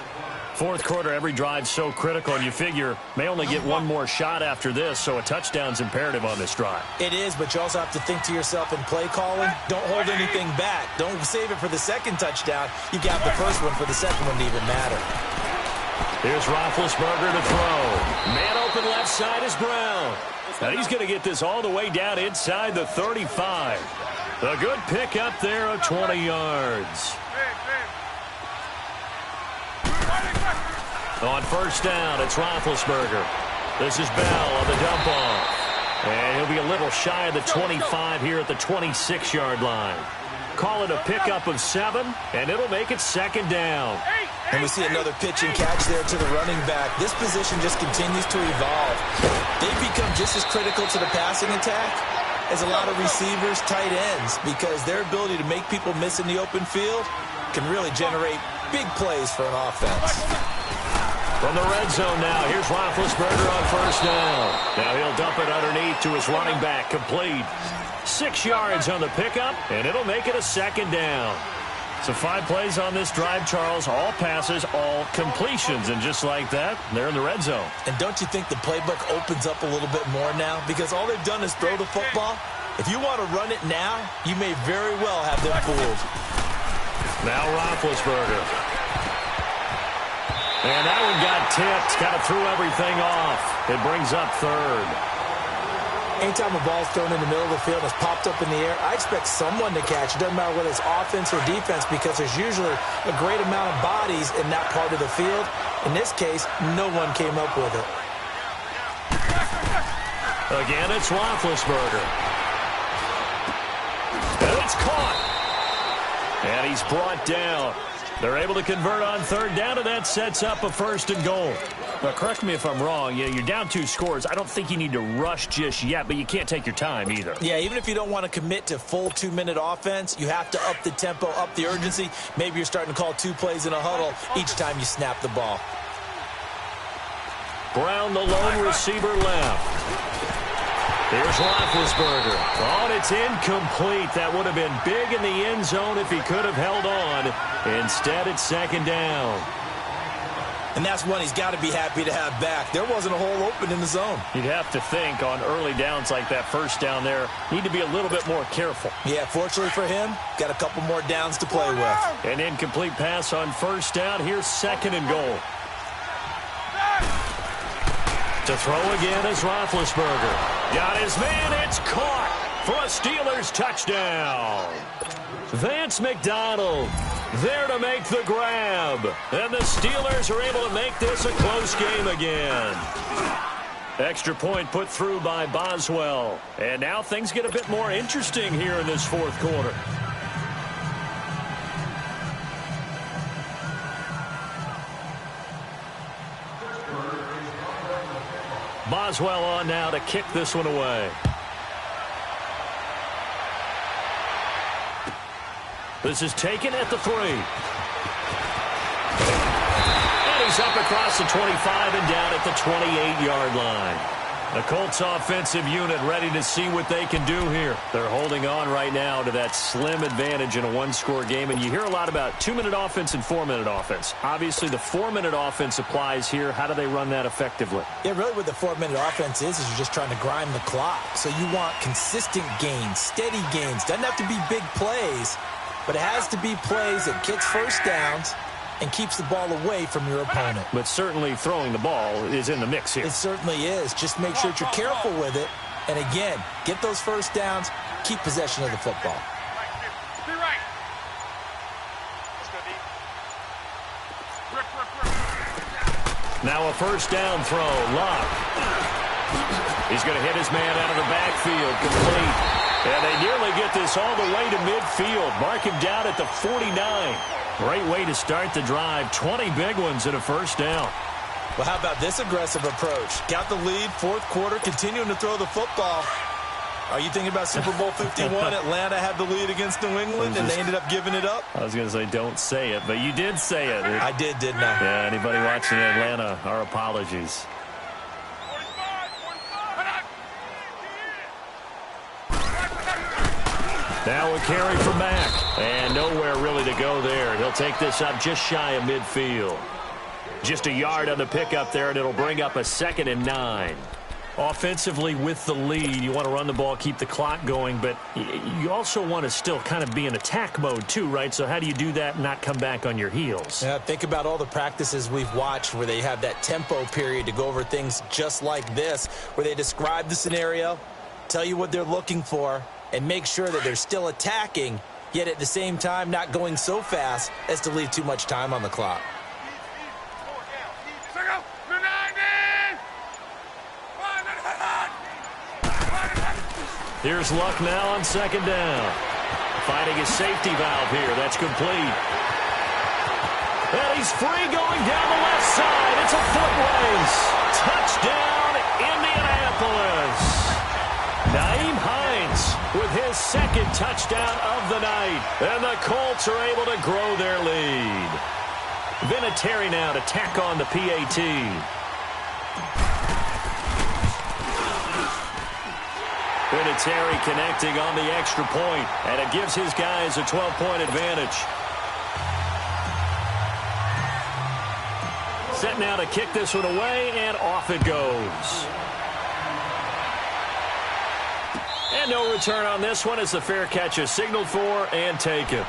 A: Fourth quarter, every drive so critical, and you figure may only get one more shot after this, so a touchdown's imperative on this drive.
B: It is, but you also have to think to yourself in play calling, don't hold anything back. Don't save it for the second touchdown. You got the first one for the second one to even matter.
A: Here's Roethlisberger to throw. Man open left side is Brown. And he's going to get this all the way down inside the 35. A good pick up there of 20 yards. On first down, it's Roethlisberger. This is Bell on the dump off. And he'll be a little shy of the 25 here at the 26-yard line. Call it a pickup of 7, and it'll make it 2nd down.
B: And we see another pitch and catch there to the running back. This position just continues to evolve. They've become just as critical to the passing attack as a lot of receivers, tight ends, because their ability to make people miss in the open field can really generate big plays for an offense.
A: From the red zone now, here's Roethlisberger on first down. Now he'll dump it underneath to his running back, complete. 6 yards on the pickup, and it'll make it a 2nd down. So 5 plays on this drive, Charles. All passes, all completions. And just like that, they're in the red zone.
B: And don't you think the playbook opens up a little bit more now? Because all they've done is throw the football. If you want to run it now, you may very well have them fooled.
A: Now Roethlisberger. And that one got tipped. Kind of threw everything off. It brings up 3rd.
C: Anytime a ball's thrown in the middle of the field and it's popped up in the air, I expect someone to catch. It doesn't matter whether it's offense or defense, because there's usually a great amount of bodies in that part of the field. In this case, no one came up with it.
A: Again, it's Roethlisberger. And it's caught. And he's brought down. They're able to convert on 3rd down, and that sets up a 1st and goal. Now, correct me if I'm wrong. Yeah, you're down 2 scores. I don't think you need to rush just yet, but you can't take your time either.
B: Yeah, even if you don't want to commit to full 2-minute offense, you have to up the tempo, up the urgency. Maybe you're starting to call 2 plays in a huddle each time you snap the ball.
A: Brown, the lone receiver left. Here's Roethlisberger. Oh, and it's incomplete. That would have been big in the end zone if he could have held on. Instead, it's 2nd down.
B: And that's one he's got to be happy to have back. There wasn't a hole open in the zone.
A: You'd have to think on early downs like that, first down there, need to be a little bit more careful.
B: Yeah, fortunately for him, got a couple more downs to play with.
A: An incomplete pass on first down. Here's 2nd and goal. To throw again is Roethlisberger. Got his man. It's caught for a Steelers touchdown. Vance McDonald there to make the grab. And the Steelers are able to make this a close game again. Extra point put through by Boswell. And now things get a bit more interesting here in this 4th quarter. Boswell on now to kick this one away. This is taken at the 3. And he's up across the 25 and down at the 28-yard line. The Colts offensive unit ready to see what they can do here. They're holding on right now to that slim advantage in a one-score game. And you hear a lot about 2-minute offense and 4-minute offense. Obviously, the 4-minute offense applies here. How do they run that effectively?
B: Yeah, really what the 4-minute offense is you're just trying to grind the clock. So you want consistent gains, steady gains. Doesn't have to be big plays, but it has to be plays that gets first downs and keeps the ball away from your opponent.
A: But certainly throwing the ball is in the mix here.
B: It certainly is. Just make sure that you're careful with it. And again, get those first downs, keep possession of the football.
D: Be right.
A: Now a first down throw. Locke. He's going to hit his man out of the backfield. Complete. And they nearly get this all the way to midfield. Mark him down at the 49. Great way to start the drive. 20 big ones and a first down.
B: Well, how about this aggressive approach? Got the lead, fourth quarter, continuing to throw the football. Are you thinking about Super Bowl 51? Atlanta had the lead against New England, and they ended up giving it up?
A: I was going to say don't say it, but you did say it.
B: I did, didn't I?
A: Yeah, anybody watching Atlanta, our apologies. Now a carry from Mack. And nowhere really to go there. He'll take this up just shy of midfield. Just a yard on the pickup there, and it'll bring up a 2nd and 9. Offensively with the lead, you want to run the ball, keep the clock going, but you also want to still kind of be in attack mode too, right? So how do you do that and not come back on your heels?
B: Yeah, think about all the practices we've watched where they have that tempo period to go over things just like this, where they describe the scenario, tell you what they're looking for, and make sure that they're still attacking, yet at the same time not going so fast as to leave too much time on the clock.
A: Here's Luck now on 2nd down. Finding his safety valve here. That's complete. And he's free going down the left side. It's a foot race. Touchdown, Indianapolis. Nyheim Hines with his 2nd touchdown of the night. And the Colts are able to grow their lead. Vinatieri now to tack on the PAT. Vinatieri connecting on the extra point, and it gives his guys a 12-point advantage. Set now to kick this one away, and off it goes. And no return on this one as the fair catch is signaled for and taken.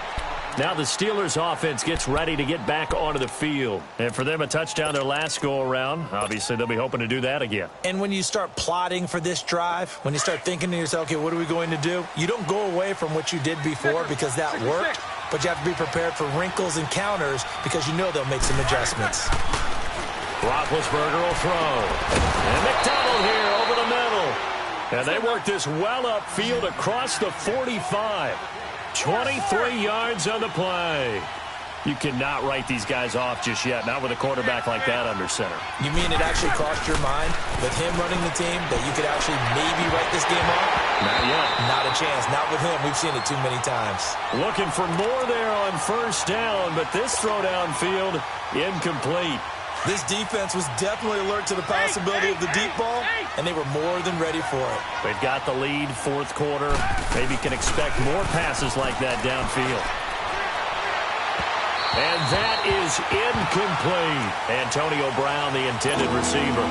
A: Now the Steelers offense gets ready to get back onto the field. And for them, a touchdown their last go-around. Obviously, they'll be hoping to do that again.
B: And when you start plotting for this drive, when you start thinking to yourself, okay, what are we going to do? You don't go away from what you did before because that worked, but you have to be prepared for wrinkles and counters because you know they'll make some adjustments.
A: Roethlisberger will throw. And McDonald here over the middle. And they work this well upfield across the 45. 23 yards on the play. You cannot write these guys off just yet, not with a quarterback like that under center.
B: You mean it actually crossed your mind with him running the team that you could actually maybe write this game off?
A: Not yet.
B: Not a chance. Not with him. We've seen it too many times.
A: Looking for more there on first down, but this throw downfield incomplete.
B: This defense was definitely alert to the possibility of the deep ball, and they were more than ready for it.
A: They've got the lead, fourth quarter. Maybe can expect more passes like that downfield. And that is incomplete. Antonio Brown, the intended receiver.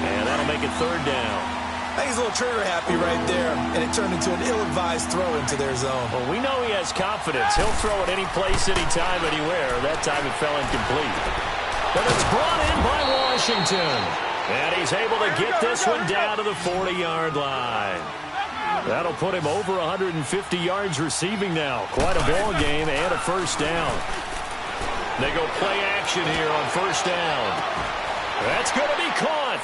A: And that'll make it 3rd down.
B: I think he's a little trigger happy right there, and it turned into an ill-advised throw into their zone.
A: Well, we know he has confidence. He'll throw it any place, anytime, anywhere. That time it fell incomplete. But it's brought in by Washington. And he's able to get this one down to the 40-yard line. That'll put him over 150 yards receiving now. Quite a ball game and a first down. They go play action here on first down. That's going to be caught.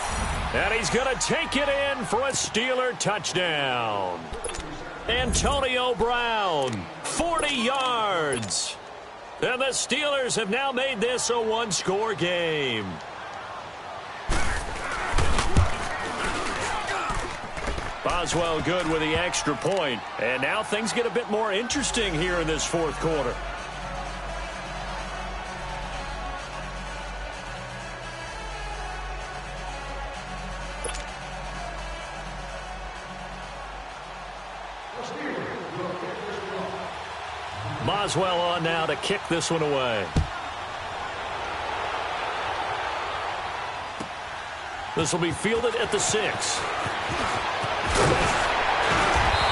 A: And he's going to take it in for a Steeler touchdown. Antonio Brown, 40 yards. And the Steelers have now made this a one-score game. Boswell good with the extra point. And now things get a bit more interesting here in this fourth quarter. Boswell on now to kick this one away. This will be fielded at the 6.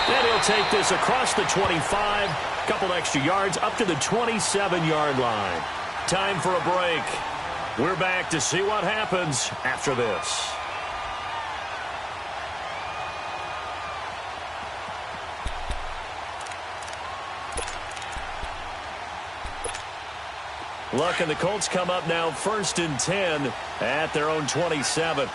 A: And he'll take this across the 25. Couple extra yards up to the 27-yard line. Time for a break. We're back to see what happens after this. Luck and the Colts come up now 1st and 10 at their own 27.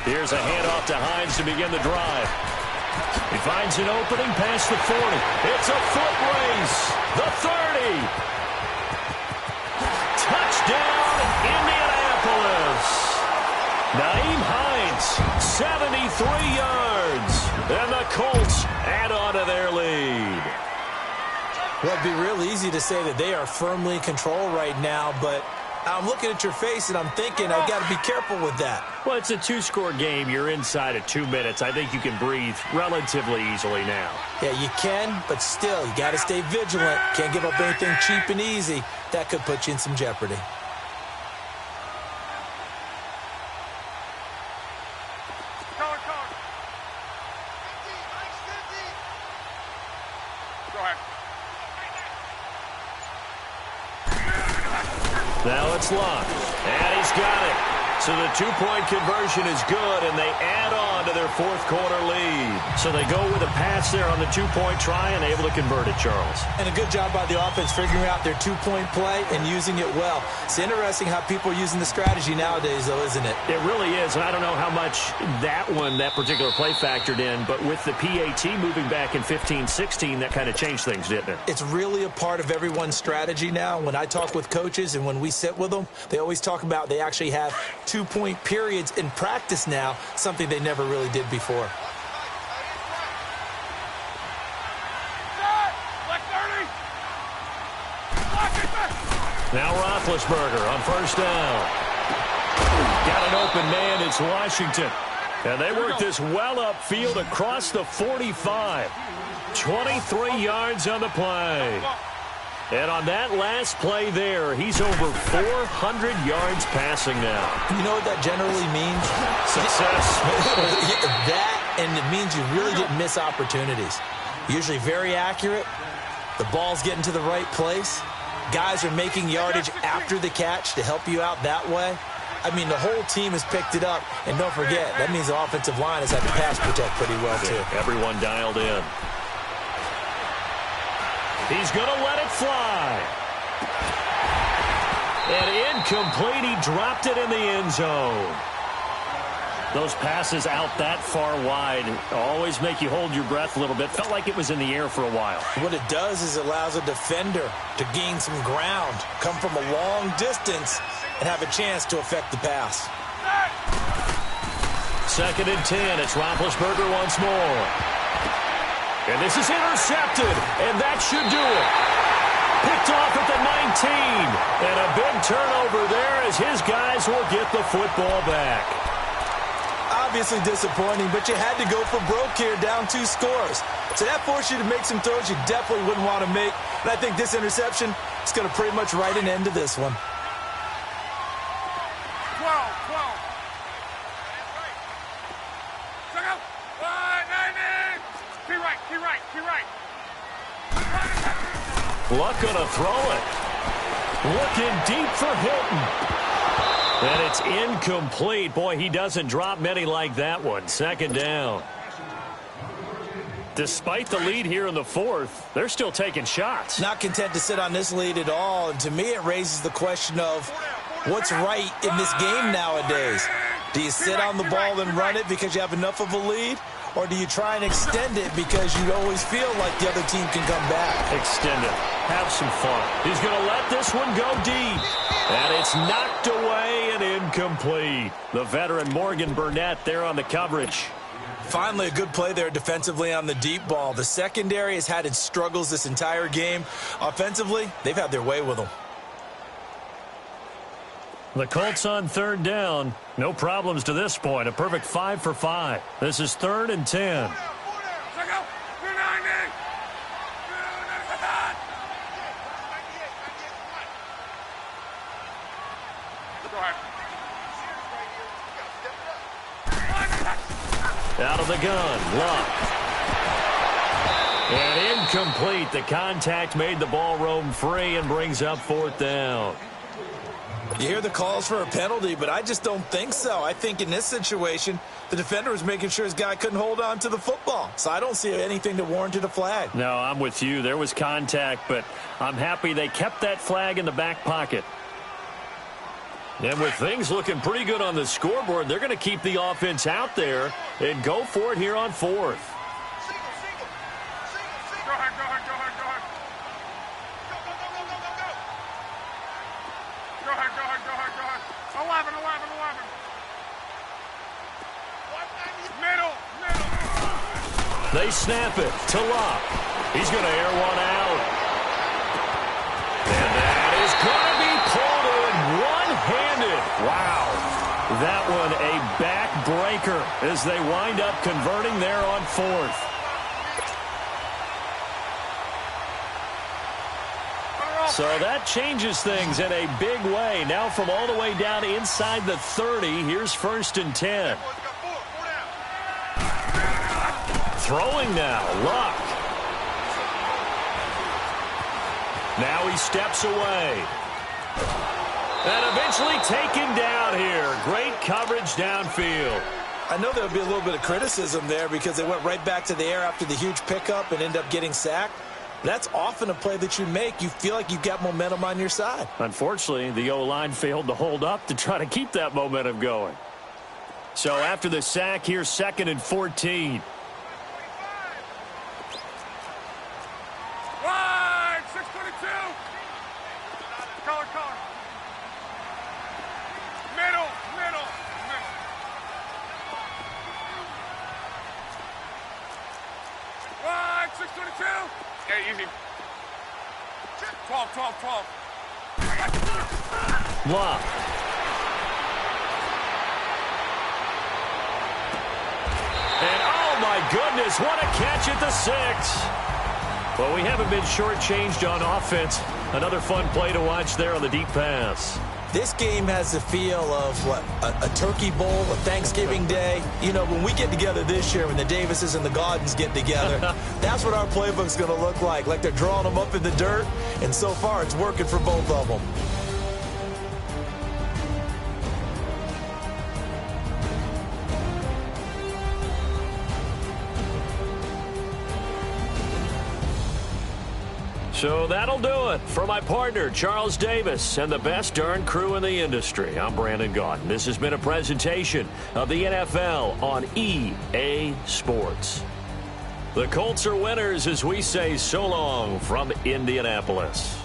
A: Here's a handoff to Hines to begin the drive. He finds an opening past the 40. It's a foot race. The 30. Touchdown, Indianapolis. Naeem Hines, 73 yards. And the Colts add on to their lead.
C: Well, it'd be real easy to say that they are firmly in control right now, but I'm looking at your face and I'm thinking I've got to be careful with that.
A: Well, it's a 2-score game. You're inside of 2 minutes. I think you can breathe relatively easily now.
C: Yeah, you can, but still, you got to stay vigilant. Can't give up anything cheap and easy. That could put you in some jeopardy.
A: Now it's Luck, and he's got it. So the 2-point conversion is good, and they add on to their fourth quarter lead. So they go with a pass there on the 2-point try and able to convert it, Charles.
C: And a good job by the offense figuring out their 2-point play and using it well. It's interesting how people are using the strategy nowadays, though, isn't it?
A: It really is, and I don't know how much that particular play factored in, but with the PAT moving back in 15-16, that kind of changed things, didn't it?
C: It's really a part of everyone's strategy now. When I talk with coaches and when we sit with them, they always talk about they actually have 2-point periods in practice now, something they never really did before.
A: Now Roethlisberger on first down. Got an open man, it's Washington. And they work this well upfield across the 45. 23 yards on the play. And on that last play there, he's over 400 yards passing now.
C: You know what that generally means?
A: Success.
C: That, and it means you really didn't miss opportunities. Usually very accurate. The ball's getting to the right place. Guys are making yardage after the catch to help you out that way. I mean, the whole team has picked it up. And don't forget, that means the offensive line has had to pass protect pretty well, too.
A: Everyone dialed in. He's going to let it fly. And incomplete. He dropped it in the end zone. Those passes out that far wide always make you hold your breath a little bit. Felt like it was in the air for a while.
C: What it does is it allows a defender to gain some ground, come from a long distance, and have a chance to affect the pass.
A: 2nd and 10. It's Roethlisberger once more. And this is intercepted, and that should do it. Picked off at the 19. And a big turnover there as his guys will get the football back.
C: Obviously disappointing, but you had to go for broke here, down 2 scores. So that forced you to make some throws you definitely wouldn't want to make. And I think this interception is going to pretty much write an end to this one.
D: 12. Key right.
A: Luck gonna throw it. Looking deep for Hilton. And it's incomplete. Boy, he doesn't drop many like that one. 2nd down. Despite the lead here in the fourth, they're still taking shots.
C: Not content to sit on this lead at all. And to me, it raises the question of what's right in this game nowadays. Do you sit on the ball and run it because you have enough of a lead?
B: or do you try and extend it because you always feel like the other team can come back?
A: Extend it. Have some fun. He's going to let this one go deep. And it's knocked away and incomplete. The veteran Morgan Burnett there on the coverage.
B: Finally, a good play there defensively on the deep ball. The secondary has had its struggles this entire game. Offensively, they've had their way with them.
A: The Colts on third down. No problems to this point. A perfect 5 for 5. This is 3rd and 10. Out of the gun, Luck. And incomplete. The contact made the ball roam free and brings up 4th down.
B: You hear the calls for a penalty, but I just don't think so. I think in this situation, the defender was making sure his guy couldn't hold on to the football. So I don't see anything that warranted a flag.
A: No, I'm with you. There was contact, but I'm happy they kept that flag in the back pocket. And with things looking pretty good on the scoreboard, they're going to keep the offense out there and go for it here on 4th.
D: Go ahead, go ahead, go ahead, go ahead. Go ahead, go ahead, go ahead, go ahead. 11, 11, 11. Middle, middle.
A: They snap it to Luck. He's going to air one out. And that is going to be pulled in one-handed. Wow. That one a back-breaker as they wind up converting there on 4th. So that changes things in a big way. Now from all the way down inside the 30, here's 1st and 10. Throwing now, Luck. Now he steps away. And eventually taken down here. Great coverage downfield.
B: I know there'll be a little bit of criticism there because they went right back to the air after the huge pickup and end up getting sacked. That's often a play that you make. You feel like you've got momentum on your side.
A: Unfortunately, the O-line failed to hold up to try to keep that momentum going. So after the sack, here's 2nd and 14.
D: Right, 622. Color, color. Middle, middle, middle. Right, 622. Okay, easy. 12, 12, 12.
A: Luck. And oh my goodness, what a catch at the 6. Well, we haven't been shortchanged on offense. Another fun play to watch there on the deep pass.
B: This game has the feel of, what, a turkey bowl, a Thanksgiving Day. You know, when we get together this year, when the Davises and the Gaudens get together, that's what our playbook's going to look like they're drawing them up in the dirt, and so far it's working for both of them.
A: So that'll do it for my partner, Charles Davis, and the best darn crew in the industry. I'm Brandon Gaudin. This has been a presentation of the NFL on EA Sports. The Colts are winners as we say so long from Indianapolis.